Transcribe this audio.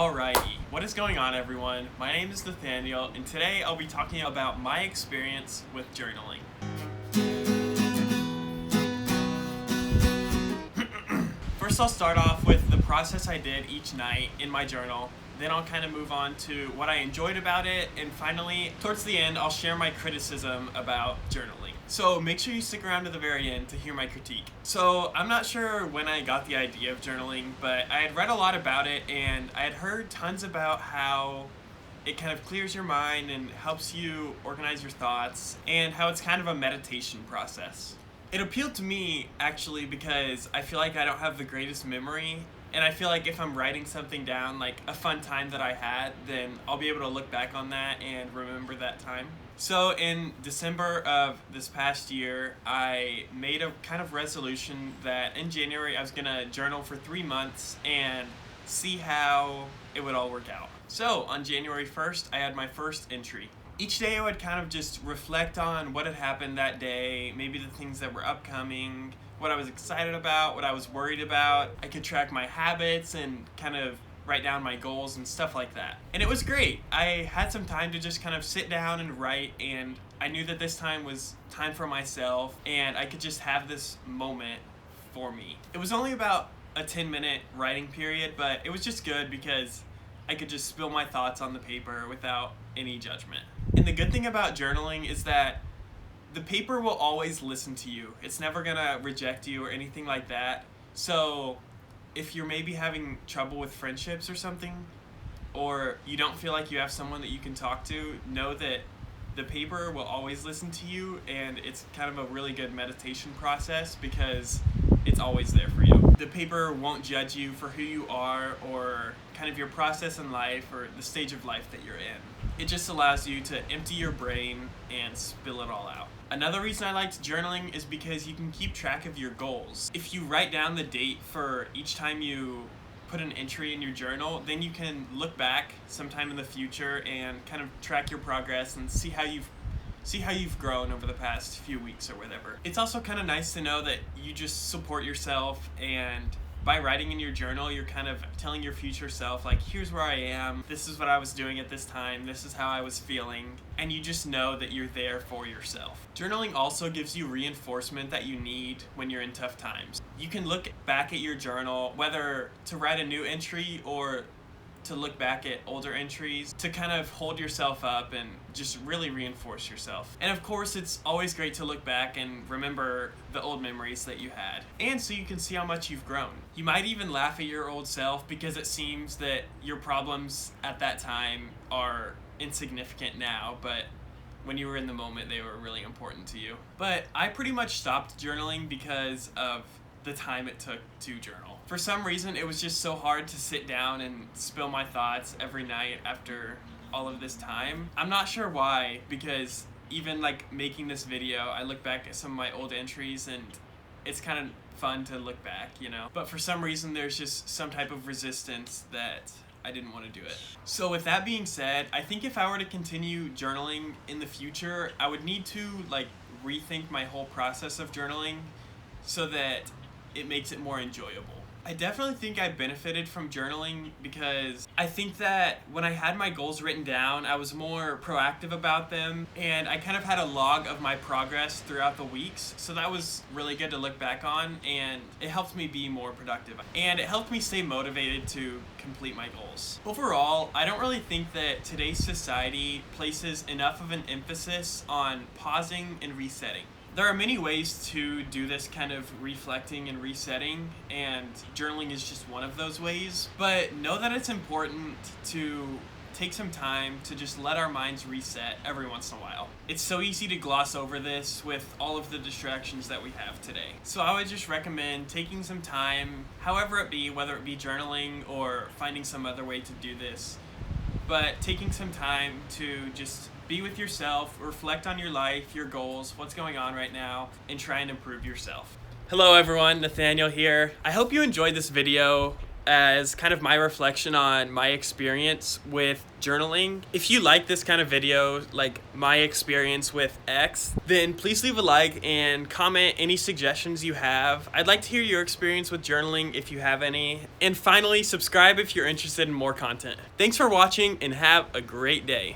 Alrighty, what is going on everyone? My name is Nathaniel and today I'll be talking about my experience with journaling. First I'll start off with the process I did each night in my journal. Then I'll kind of move on to what I enjoyed about it, and finally, towards the end, I'll share my criticism about journaling. So make sure you stick around to the very end to hear my critique. So I'm not sure when I got the idea of journaling, but I had read a lot about it and I had heard tons about how it kind of clears your mind and helps you organize your thoughts, and how it's kind of a meditation process. It appealed to me actually because I feel like I don't have the greatest memory, and I feel like if I'm writing something down, like a fun time that I had, then I'll be able to look back on that and remember that time. So in December of this past year, I made a kind of resolution that in January I was gonna journal for 3 months and see how it would all work out. So on January 1st, I had my first entry. Each day I would kind of just reflect on what had happened that day, maybe the things that were upcoming, what I was excited about, what I was worried about. I could track my habits and kind of write down my goals and stuff like that. And it was great. I had some time to just kind of sit down and write, and I knew that this time was time for myself and I could just have this moment for me. It was only about a 10-minute writing period, but it was just good because I could just spill my thoughts on the paper without any judgment. And the good thing about journaling is that the paper will always listen to you. It's never gonna reject you or anything like that. So if you're maybe having trouble with friendships or something, or you don't feel like you have someone that you can talk to, know that the paper will always listen to you, and it's kind of a really good meditation process because it's always there for you. The paper won't judge you for who you are or kind of your process in life or the stage of life that you're in. It just allows you to empty your brain and spill it all out. Another reason I liked journaling is because you can keep track of your goals. If you write down the date for each time you put an entry in your journal, then you can look back sometime in the future and kind of track your progress and see how you've grown over the past few weeks or whatever. It's also kind of nice to know that you just support yourself, and by writing in your journal, you're kind of telling your future self, like, here's where I am, this is what I was doing at this time, this is how I was feeling, and you just know that you're there for yourself. Journaling also gives you reinforcement that you need when you're in tough times. You can look back at your journal, whether to write a new entry or to look back at older entries, to kind of hold yourself up and just really reinforce yourself. And of course, it's always great to look back and remember the old memories that you had, and so you can see how much you've grown. You might even laugh at your old self because it seems that your problems at that time are insignificant now, but when you were in the moment, they were really important to you. But I pretty much stopped journaling because of the time it took to journal. For some reason, it was just so hard to sit down and spill my thoughts every night after all of this time. I'm not sure why, because even like making this video, I look back at some of my old entries and it's kind of fun to look back, you know? But for some reason, there's just some type of resistance that I didn't want to do it. So with that being said, I think if I were to continue journaling in the future, I would need to like rethink my whole process of journaling so that it makes it more enjoyable. I definitely think I benefited from journaling because I think that when I had my goals written down, I was more proactive about them, and I kind of had a log of my progress throughout the weeks, so that was really good to look back on, and it helped me be more productive, and it helped me stay motivated to complete my goals. Overall, I don't really think that today's society places enough of an emphasis on pausing and resetting. There are many ways to do this kind of reflecting and resetting, and journaling is just one of those ways. But know that it's important to take some time to just let our minds reset every once in a while. It's so easy to gloss over this with all of the distractions that we have today. So I would just recommend taking some time, however it be, whether it be journaling or finding some other way to do this, but taking some time to just be with yourself, reflect on your life, your goals, what's going on right now, and try and improve yourself. Hello everyone, Nathaniel here. I hope you enjoyed this video. as kind of my reflection on my experience with journaling. If you like this kind of video, like my experience with X, then please leave a like and comment any suggestions you have. I'd like to hear your experience with journaling if you have any. And finally, subscribe if you're interested in more content. Thanks for watching and have a great day.